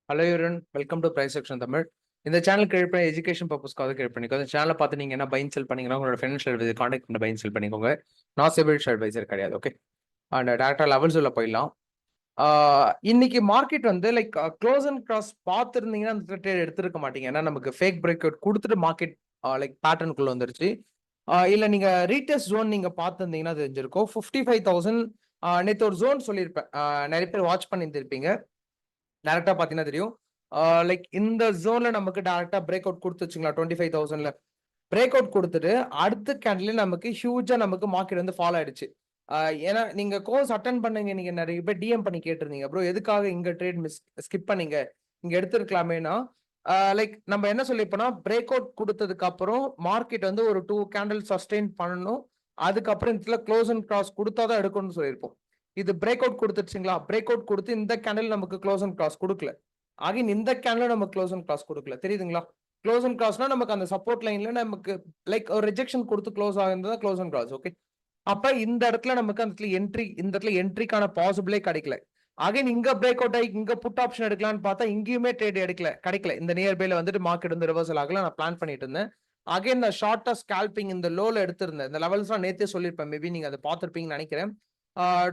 Hello everyone, welcome to price section Tamil. இந்த channel create பண்ணி education பர்பஸ்க்காக கிரியேட் பண்ணிக்கோ. இந்த சேனலை பார்த்து நீங்க என்ன பைன் செல் பண்ணீங்கன்னா உங்களோட ஃபைனான்ஷியல் அட்வைசர் கான்டாக்ட் பண்ணி பைன் செல் பண்ணிக்கோங்க. நான் சிபில் அட்வைசர் கிடையாது. ஓகே, அண்ட் டேரக்டா லெவல்ஸ் உள்ள போயிடலாம். இன்னைக்கு மார்க்கெட் வந்து லைக் க்ளோஸ் அண்ட் கிராஸ் பார்த்துருந்தீங்கன்னா அந்த ட்ரேட் எடுத்திருக்க மாட்டீங்க. ஏன்னா நமக்கு ஃபேக் பிரேக் அவுட் கொடுத்துட்டு மார்க்கெட் லைக் பேட்டர்னுக்குள்ள வந்துருச்சு. இல்ல நீங்க ரீடெஸ்ட் ஜோன் நீங்க பார்த்துருந்தீங்கன்னா தெரிஞ்சிருக்கும். 55,000 நேற்று ஒரு ஜோன் சொல்லியிருப்பேன். நிறைய பேர் வாட்ச் பண்ணியிருந்திருப்பீங்க. டேரக்டா பாத்தீங்கன்னா தெரியும். லைக் இந்த ஜோன்ல நமக்கு டேரக்டா பிரேக் அவுட் கொடுத்துச்சுங்களா 25,000ல பிரேக் அவுட் கொடுத்துட்டு அடுத்த கேண்டில் நமக்கு ஹியூஜா நமக்கு மார்க்கெட் வந்து ஃபாலோ ஆயிடுச்சு. ஏன்னா நீங்க கோர்ஸ் அட்டன் பண்ணீங்க, நீங்க நிறைய பேர் டிஎம் பண்ணி கேட்டிருந்தீங்க, ப்ரோ எதுக்காக இங்க ட்ரேட் ஸ்கிப் பண்ணீங்க, இங்க எடுத்திருக்கலாமேனா. லைக் நம்ம என்ன சொல்லிப்போனா பிரேக் அவுட் கொடுத்ததுக்கு அப்புறம் மார்க்கெட் வந்து ஒரு 2 கேண்டில் சஸ்டெயின் பண்ணணும். அதுக்கப்புறம் இதுல க்ளோஸ் அண்ட் கிராஸ் கொடுத்தாதான் எடுக்கணும்னு சொல்லியிருப்போம். இது பிரேக் அவுட் கொடுத்துருச்சுங்களா, பிரேக் அவுட் கொடுத்து இந்த கேண்டில் நமக்கு க்ளோஸ் அண்ட் கிராஸ் கொடுக்கல. அகைன் இந்த கேண்டில் நமக்கு க்ளோஸ் அண்ட் கிராஸ் கொடுக்கல. தெரியுதுங்களா? க்ளோஸ் அண்ட் கிராஸ்னா நமக்கு அந்த சப்போர்ட் லைன்ல நமக்கு லைக் ஒரு ரிஜெக்ஷன் கொடுத்து க்ளோஸ் ஆகுறது க்ளோஸ் அண்ட் கிராஸ். ஓகே, அப்ப இந்த இடத்துல நமக்கு அந்த இடத்துல இந்த இடத்துல என்ட்ரிக்கான பாசிபிளே கிடைக்கல. அகைன் இங்க பிரேக் அவுட் ஆகி இங்க புட் ஆப்ஷன் எடுக்கலாம்னு பார்த்தா இங்கேயுமே ட்ரேட் கிடைக்கல. இந்த நியர்பைல வந்துட்டு மார்க்கெட் வந்து ரிவர்சல் ஆகல. நான் பிளான் பண்ணிட்டு இருந்தேன். அகைன் நான் ஷார்ட்டா ஸ்கால்பிங் இந்த லோல எடுத்திருந்தேன். இந்த லெவல்ஸ்லாம் நேத்தே சொல்லியிருப்பேன். மேபி நீங்க அதை பார்த்திருப்பீங்கன்னு நினைக்கிறேன்.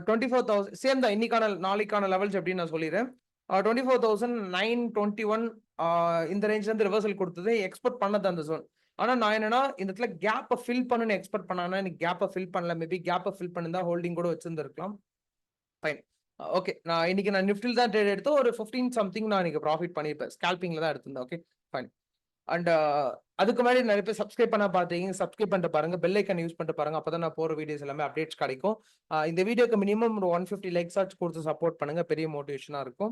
24,000 சேம் தான். இன்னைக்கான நாளைக்கான லெவல்ஸ் எப்படின்னு நான் சொல்லிடுறேன். 24,921 இந்த ரேஞ்ச்ல இருந்து ரிவர்சல் கொடுத்தது எக்ஸ்பெக்ட் பண்ணது அந்த ஜோன். ஆனா நான் என்னன்னா இந்த இடத்துல கேப்பை ஃபில் பண்ணணும்னு எக்ஸ்பெக்ட் பண்ணானா எனக்கு கேப்பை ஃபில் பண்ணல. மேபி கேப்பை ஃபில் பண்ணிருந்தா ஹோல்டிங் கூட வச்சிருந்திருக்கலாம். ஃபைன். ஓகே, நான் இன்னைக்கு நிஃப்டில தான் ட்ரேட் எடுத்து ஒரு 15 சம்திங் நான் இன்னைக்கு ப்ராஃபிட் பண்ணிருப்பேன். ஸ்கால்பிங்ல தான் எடுத்திருந்தேன். Okay, fine. அண்ட் அதுக்கு முன்னாடி நிறைய பேர் சப்ஸ்கிரைப் பண்ண பார்த்தீங்க, சப்ஸ்கிரைப் பண்ணிட்டு பாருங்க, பெல் ஐக்கன் யூஸ் பண்ணிட்டு பாருங்க. அப்பதான் நான் போற வீடியோஸ் எல்லாமே அப்டேட்ஸ் கிடைக்கும். இந்த வீடியோக்கு மினிமம் ஒரு 150 லைக்ஸ் ஆச்சு கொடுத்து சப்போர்ட் பண்ணுங்க, பெரிய மோட்டிவேஷனா இருக்கும்.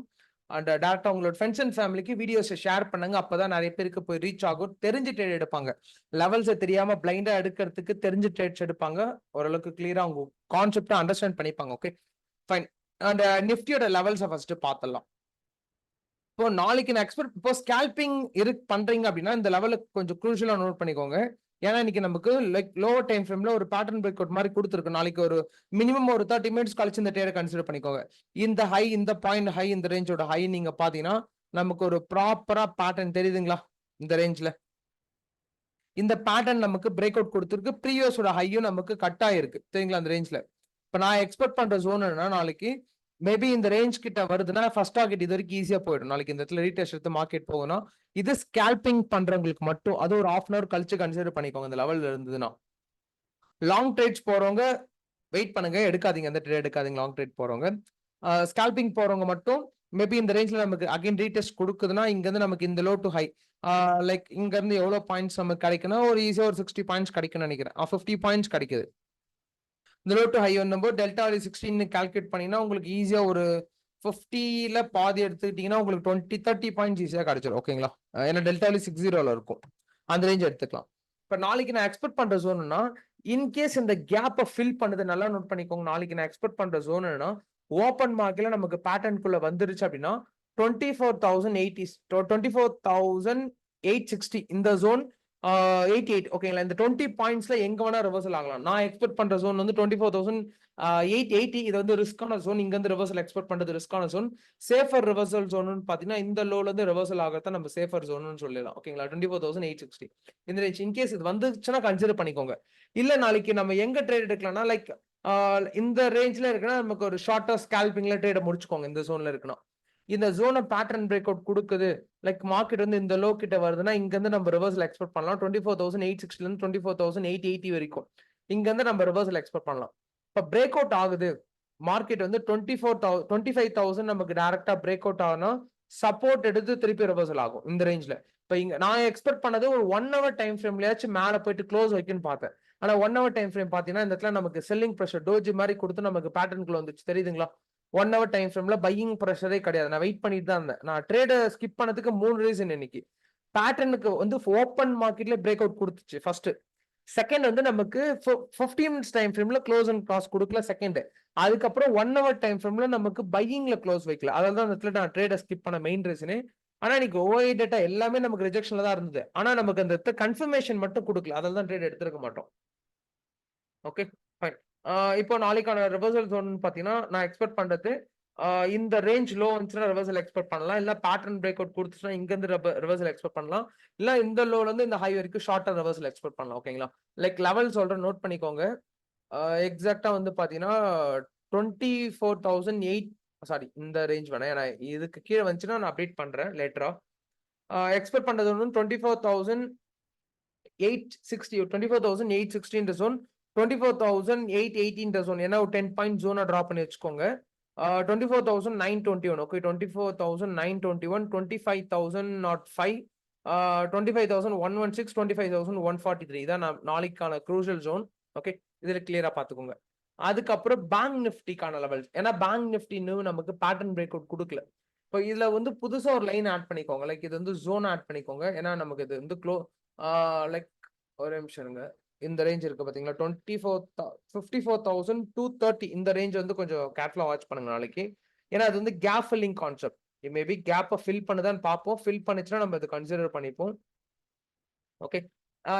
அண்ட் டேரக்டா உங்களோட ஃப்ரெண்ட்ஸ் அண்ட் ஃபேமிலிக்கு வீடியோஸை ஷேர் பண்ணுங்க. அப்பதான் நிறைய பேருக்கு போய் ரீச் ஆகும். தெரிஞ்சு ட்ரேட் எடுப்பாங்க. லெவல்ஸை தெரியாம பிளைண்டா எடுக்கிறதுக்கு தெரிஞ்சு ட்ரேட்ஸ் எடுப்பாங்க. ஓரளவுக்கு கிளியரா அவங்க கான்செப்டை அண்டர்ஸ்டாண்ட் பண்ணிப்பாங்க. Okay, fine. அண்ட் நிஃப்டியோட லெவல்ஸை ஃபர்ஸ்ட் பார்த்துடலாம். இப்போ நாளைக்கு நான் எக்ஸ்பெக்ட் இப்போ ஸ்கேல்பிங் பண்றீங்க அப்படின்னா இந்த லெவலுக்கு கொஞ்சம் குரூஷியலா நோட் பண்ணிக்கோங்க. ஏன்னா இன்னைக்கு நமக்கு லைக் லோவர் டைம் ஃப்ரேம்ல ஒரு பேட்டர்ன் பிரேக் அவுட் மாதிரி கொடுத்துருக்கு. நாளைக்கு ஒரு மினிமம் ஒரு 30 மினிட்ஸ் கழிச்சு இந்த ட்ரேடை கன்சிடர் பண்ணிக்கோங்க. இந்த ஹை, இந்த பாயிண்ட் ஹை, இந்த ரேஞ்சோட ஹை நீங்க பாத்தீங்கன்னா நமக்கு ஒரு ப்ராப்பரா பேட்டர்ன் தெரியுதுங்களா? இந்த ரேஞ்ச்ல இந்த பேட்டர்ன் நமக்கு பிரேக் அவுட் கொடுத்துருக்கு. ப்ரீவியஸோட ஹையும் நமக்கு கட் ஆயிருக்கு. சரிங்களா? அந்த ரேஞ்ச்ல இப்ப நான் எக்ஸ்பெக்ட் பண்ற ஜோன் என்னன்னா நாளைக்கு மேபி இந்த ரேஞ்ச் கிட்ட வருதுன்னா ஃபர்ஸ்ட் டார்கெட் இது வரைக்கும் ஈஸியா போயிடும். நாளைக்கு இந்த இடத்துல ரீடெஸ்ட் எடுத்து மார்க்கெட் போகணும். இது ஸ்கேல்பிங் பண்றவங்களுக்கு மட்டும், அது ஒரு ஹாஃப் அன் அவர் கழிச்சு கன்சிடர் பண்ணிக்கோங்க. இந்த லெவல்ல இருந்ததுன்னா லாங் ட்ரேட்ஸ் போறவங்க வெயிட் பண்ணுங்க, எடுக்காதீங்க, அந்த ட்ரேட் எடுக்காதீங்க. லாங் ட்ரேட் போறவங்க ஸ்கேல்பிங் போறவங்க மட்டும் மேபி இந்த ரேஞ்ச்ல நமக்கு அகைன் ரீடெஸ்ட் கொடுக்குதுன்னா இங்க இருந்து நமக்கு இந்த லோ டு ஹை லைக் இங்க இருந்து எவ்வளவு பாயிண்ட்ஸ் நமக்கு கிடைக்குன்னா ஒரு ஈஸியா ஒரு 60 பாயிண்ட்ஸ் கிடைக்கும்னு நினைக்கிறேன். 50 பாயிண்ட்ஸ் கிடைக்குது. இந்த லோ டு ஹை வரும்போது டெல்டா 16 கால்குலேட் பண்ணீங்கன்னா உங்களுக்கு ஈஸியா ஒரு 50ல பாதி எடுத்துக்கிட்டீங்கன்னா உங்களுக்கு 20-30 பாயிண்ட்ஸ் ஈஸியா கிடைச்சிடும். ஓகேங்களா? ஏன்னா டெல்டா 60ல இருக்கும். அந்த ரேஞ்ச் எடுத்துக்கலாம். இப்ப நாளைக்கு நான் எக்ஸ்பெக்ட் பண்ற ஜோன்னா இன்கேஸ் இந்த கேப்பை ஃபில் பண்ணுது, நல்லா நோட் பண்ணிக்கோங்க. நாளைக்கு நான் எக்ஸ்பெக்ட் பண்ற ஜோன் என்னன்னா ஓப்பன் மார்க்கெட்ல நமக்கு பேட்டர்னுக்குள்ள வந்துருச்சு அப்படின்னா 24,080 24,860 இந்த ஜோன் 88. ஓகேங்களா? இந்த 20 பாயிண்ட்ஸ்ல எங்க வேணா ரிவர்சல் ஆகலாம். நான் எக்ஸ்பெக்ட் பண்ற ஜோன் வந்து 24,880. இது வந்து ரிஸ்கான ஜோன். இங்க இருந்து ரிவர்சல் எக்ஸ்பெக்ட் பண்றது ரிஸ்கான ஜோன். சேஃபர் ரிவர்சல் ஜோன் பாத்தீங்கன்னா இந்த லோல இருந்து ரிவர்சல் ஆகிறத நம்ம சேஃபர் ஜோன் சொல்லலாம். ஓகேங்களா? 24,860 இந்த ரேஞ்ச். இன்கேஸ் இது வந்துச்சுன்னா கன்சிடர் பண்ணிக்கோங்க. இல்ல நாளைக்கு நம்ம எங்க ட்ரேட் எடுக்கலாம்னா லைக் இந்த ரேஞ்ச்ல இருக்குன்னா நமக்கு ஒரு ஷார்ட்டா ஸ்கால்பிங்ல ட்ரேட முடிச்சுக்கோங்க. இந்த ஜோன்ல இருக்குன்னா இந்த ஜோனை பேட்டர்ன் பிரேக் அவுட் கொடுக்குது, லைக் மார்க்கெட் வந்து இந்த லோ கிட்ட வருதுன்னா இங்க இருந்து நம்ம ரிவர்சல் எக்ஸ்பெக்ட் பண்ணலாம். 24,860 இருந்து 24,880 வரைக்கும் இங்க இருந்து நம்ம ரிவர்சல் எக்ஸ்பெக்ட் பண்ணலாம். இப்ப பிரேக் அவுட் ஆகுது மார்க்கெட் வந்து 25,000 நமக்கு டைரக்டா பிரேக் அவுட் ஆகுனா சப்போர்ட் எடுத்து திருப்பி ரிவர்சல் ஆகும் இந்த ரேஞ்ச்ல. இப்ப இங்க நான் எக்ஸ்பெக்ட் பண்ணது ஒரு 1 ஹவர் டைம் ஃப்ரேம்லயாச்சும் மேல போயிட்டு க்ளோஸ் வைக்குன்னு பார்த்தேன். ஆனா 1 ஹவர் டைம் ஃப்ரேம் பாத்தீங்கன்னா இந்த இடத்துல நமக்கு செல்லிங் ப்ரெஷர் டோஜி மாதிரி கொடுத்து நமக்கு பேட்டர்னுக்குள்ள வந்துச்சு. தெரியுதுங்களா? 1 ஹவர் டைம் ஃப்ரேம்ல பையிங் ப்ரெஷரே கிடையாது. நான் வெயிட் பண்ணிட்டு தான் இருந்தேன். நான் ட்ரேட ஸ்கிப் பண்ணதுக்கு 3 ரீசன் இன்னைக்கு. பேட்டர்னுக்கு வந்து ஓப்பன் மார்க்கெட்ல பிரேக் அவுட் கொடுத்துச்சு ஃபர்ஸ்ட். செகண்ட் வந்து நமக்கு 15 மினிட்ஸ் டைம் ஃப்ரேம்ல க்ளோஸ் அண்ட் கிராஸ் கொடுக்கல செகண்ட். அதுக்கப்புறம் 1 ஹவர் டைம் ஃப்ரேம்ல நமக்கு பையிங்ல க்ளோஸ் வைக்கல. அதாவது தான் அந்த இடத்துல நான் ட்ரேட ஸ்கிப் பண்ண மெயின் ரீசனே. ஆனா இன்னைக்கு ஓஐ டேட்டா எல்லாமே நமக்கு ரிஜெக்ஷன்ல தான் இருந்தது. ஆனா நமக்கு அந்த கன்ஃபர்மேஷன் மட்டும் கொடுக்கல. அதனால தான் ட்ரேட் எடுத்திருக்க மாட்டோம். Okay, fine. இப்போ நாளைக்கான ரிவர்சல் ஜோன் பாத்தீங்கன்னா நான் எக்ஸ்பெக்ட் பண்றது இந்த ரேஞ்ச் லோ வந்துச்சுன்னா ரிவர்சல் எக்ஸ்பெக்ட் பண்ணலாம். இல்ல பேட்டர்ன் பிரேக் அவுட் குடுத்துச்சுன்னா இங்க இருந்து ரிவர்சல் எக்ஸ்பெக்ட் பண்ணலாம். இல்ல இந்த லோல இருந்து இந்த ஹை வரைக்கும் ஷார்ட்டா ரிவர்சல் எக்ஸ்பெக்ட் பண்ணலாம். ஓகேங்களா? லைக் லெவல் சொல்றேன் நோட் பண்ணிக்கோங்க. எக்ஸாக்ட்டா வந்து பாத்தீங்கன்னா 24,008 சாரி இந்த ரேஞ்ச் வேணாம். ஏன்னா இதுக்கு கீழ வந்துச்சுன்னா நான் அப்டேட் பண்றேன் லேட்டரா. எக்ஸ்பெக்ட் பண்றது வந்து 24,860 24,860 இந்த ஜோன், 24,880 இந்த ஜோன். ஏன்னா ஒரு 10 பாயிண்ட் ஜோனா டிரா பண்ணி வச்சுக்கோங்க. 24,921 ஓகே 24,921 25,005 25,116 25,143 இதான் நாளைக்கான க்ரூஷியல் ஜோன். ஓகே இதுல கிளியரா பாத்துக்கோங்க. அதுக்கப்புறம் பேங்க் நிஃப்டிக்கான லெவல்ஸ். ஏன்னா பேங்க் நிஃப்டி இன்னும் நமக்கு பேட்டர்ன் பிரேக் அவுட் கொடுக்கல. இப்போ இதுல வந்து புதுசா ஒரு லைன் ஆட் பண்ணிக்கோங்க. லைக் இது வந்து ஜோன் ஆட் பண்ணிக்கோங்க. ஏன்னா நமக்கு இது வந்து லைக் ஒரு நிமிஷம் இருங்க. இந்த ரேஞ்ச் இருக்கு பாத்தீங்களா 54,230 இந்த ரேஞ்ச் வந்து கொஞ்சம் கேர்ஃபுல்லா வாட்ச் பண்ணுங்க நாளைக்கு. ஏன்னா அது வந்து கேப் ஃபில்லிங் கான்செப்ட். மேபி கேப்பை ஃபில் பண்ணுதான்னு பார்ப்போம். ஃபில் பண்ணுச்சுன்னா நம்ம இதை கன்சிடர் பண்ணிப்போம். ஓகே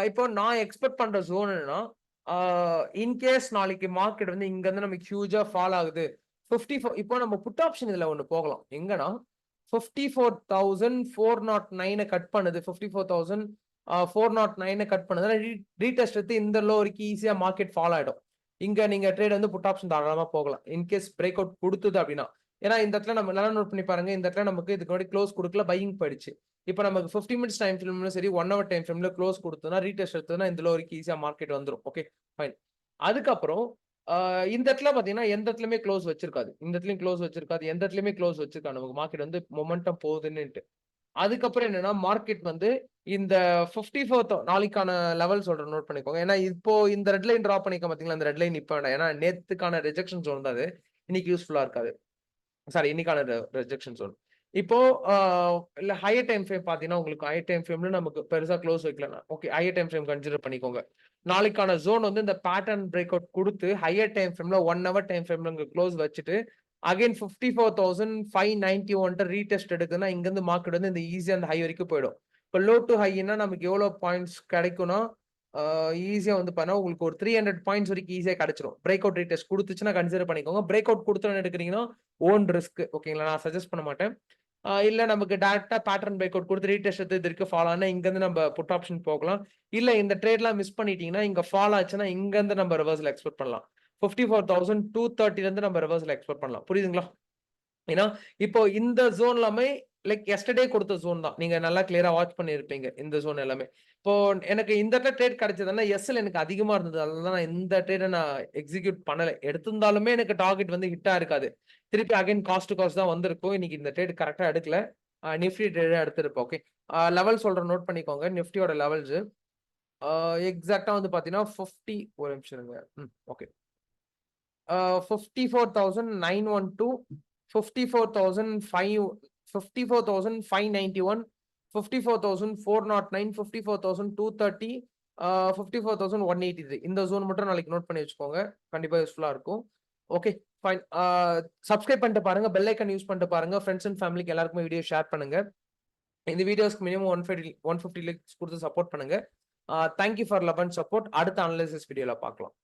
இப்போ நான் எக்ஸ்பெக்ட் பண்ற ஜோன் என்னன்னா இன்கேஸ் நாளைக்கு மார்க்கெட் வந்து இங்க இருந்து நமக்கு ஹியூஜா ஃபால் ஆகுது 54 இப்போ நம்ம புட் ஆப்ஷன் இதுல ஒண்ணு போகலாம் எங்கன்னா 54,409 கட் பண்ணுது 54,409 கட் பண்ணுது ரீடெஸ்ட் எடுத்து இந்த லோ வரைக்கும் ஈஸியா மார்க்கெட் ஃபால் ஆயிடும். இங்க நீங்க ட்ரேட் வந்து புட் ஆப்ஷன் தாராளமா போகலாம் இன்கேஸ் பிரேக் அவுட் கொடுத்தது அப்படின்னா. ஏன்னா இந்த இடத்துல நம்ம நல்லா நோட் பண்ணி பாருங்க. இந்த இடத்துல நமக்கு இதுக்கு முன்னாடி க்ளோஸ் கொடுக்கல பையிங் போயிடுச்சு. இப்போ நமக்கு 50 மினிட்ஸ் டைம் ஃப்ரேம்ல சரி 1 ஹவர் டைம் ஃப்ரேம்ல க்ளோஸ் கொடுத்தோம்னா ரீடெஸ்ட் எடுத்தோம்னா இந்த லோ வரைக்கும் ஈஸியா மார்க்கெட் வந்துடும். Okay fine. அதுக்கப்புறம் இந்த இடத்துல பாத்தீங்கன்னா எந்த இடத்துலயுமே க்ளோஸ் வச்சிருக்காது. இந்த இடத்துலயும் க்ளோஸ் வச்சிருக்காது. எந்த இடத்துலயுமே க்ளோஸ் வச்சிருக்காது. நமக்கு மார்க்கெட் வந்து மொமெண்டம் போகுதுன்னுட்டு. அதுக்கப்புறம் என்னன்னா மார்க்கெட் வந்து இந்த 54 நாளைக்கான லெவல் சொல்றேன் நோட் பண்ணிக்கோங்க. ஏன்னா இப்போ இந்த ரெட் லைன் டிரா பண்ணிக்க பாத்தீங்களா இந்த ரெட் லைன் இப்ப வேண்டாம். ஏன்னா நேத்துக்கான ரிஜெக்ஷன் ஜோன் தான் அது. இன்னைக்கு யூஸ்ஃபுல்லா இருக்காது. சாரி இன்னைக்கான ரிஜெக்ஷன் ஜோன். இப்போ இல்ல ஹையர் டைம் ஃப்ரேம் பாத்தீங்கன்னா உங்களுக்கு ஹையர் டைம் ஃப்ரேம்ல நமக்கு பெருசா க்ளோஸ் வைக்கலனா okay higher time frame consider பண்ணிக்கோங்க. நாளைக்கான ஜோன் வந்து இந்த பேட்டர்ன் பிரேக் அவுட் கொடுத்து ஹையர் டைம் ஃப்ரேம்ல 1 ஹவர் டைம் ஃப்ரேம்ல இங்க க்ளோஸ் வச்சுட்டு அகைன் 54,591 ரீடெஸ்ட் எடுக்குன்னா இங்க இருந்து மார்க்கெட் வந்து இந்த ஈஸியா அந்த ஹை வரைக்கும் போயிடும். இப்போ லோ டு ஹைன்னா நமக்கு எவ்வளவு பாயிண்ட்ஸ் கிடைக்கும்னா ஈஸியா வந்து பண்ணா உங்களுக்கு ஒரு 300 பாயிண்ட்ஸ் வரைக்கும் ஈஸியா கிடைச்சிரும். பிரேக் அவுட் ரீடெஸ்ட் கொடுத்துச்சுன்னா கன்சிடர் பண்ணிக்கோங்க. பிரேக் அவுட் கொடுத்தோன்னு எடுக்கிறீங்கன்னா ஓன் ரிஸ்க் ஓகேங்களா நான் சஜஸ்ட் பண்ண மாட்டேன். இல்ல நமக்கு டைரக்டா பேட்டர்ன் பிரேக் அவுட் கொடுத்து ரீடெஸ்ட் எடுத்து இது வரைக்கும் ஃபால் ஆனா இங்க இருந்து நம்ம புட் ஆப்ஷன் போகலாம். இல்ல இந்த ட்ரேட்லாம் மிஸ் பண்ணிட்டீங்கன்னா இங்க ஃபால் ஆச்சுன்னா இங்க இருந்து நம்ம ரிவர்சல் எக்ஸ்பெக்ட் பண்ணலாம். 54,230 இருந்து நம்ம ரிவர்சல் எக்ஸ்பெக்ட் பண்ணலாம். புரியுதுங்களா? ஏன்னா இப்போ இந்த ஜோன் எல்லாமே லைக் எஸ்டர்டே கொடுத்த ஜோன் தான். நீங்க நல்லா கிளியரா வாட்ச் பண்ணிருப்பீங்க இந்த ஜோன் எல்லாமே. இப்போ எனக்கு இந்த இடத்துல ட்ரேட் கிடைச்சதுன்னா எஸ்எல் எனக்கு அதிகமா இருந்தது. அதனால நான் இந்த ட்ரேட நான் எக்ஸிக்யூட் பண்ணல. எடுத்திருந்தாலுமே எனக்கு டார்கெட் வந்து ஹிட்டா இருக்காது. திருப்பி அகைன் காஸ்ட் டு காஸ்ட் தான் வந்திருக்கும். இன்னைக்கு இந்த ட்ரேட் கரெக்டா எடுக்கல. நிஃப்டி ட்ரேட் எடுத்திருப்போம். ஓகே லெவல் சொல்றேன் நோட் பண்ணிக்கோங்க. நிஃப்டியோட லெவல்ஸ் எக்ஸாக்டா வந்து பாத்தீங்கன்னா 50 ஒரு நிமிஷம் இருங்க. ஓகே 54,912 54,591 54,409 54,230 54,183 இந்த ஜோன் மட்டும் நாளைக்கு நோட் பண்ணி வச்சுக்கோங்க. கண்டிப்பா யூஸ்ஃபுல்லா இருக்கும். Okay fine. சப்ஸ்கிரைப் பண்ணிட்டு பாருங்க. பெல் ஐக்கன் யூஸ் பண்ணிட்டு பாருங்க. ஃப்ரெண்ட்ஸ் அண்ட் ஃபேமிலிக்கு எல்லாருக்குமே வீடியோ ஷேர் பண்ணுங்க. இந்த வீடியோஸ்க்கு மினிமம் 150 லைக்ஸ் கொடுத்து சப்போர்ட் பண்ணுங்க. Thank you for love and support. அடுத்த அனலைசிஸ் வீடியோல பார்க்கலாம்.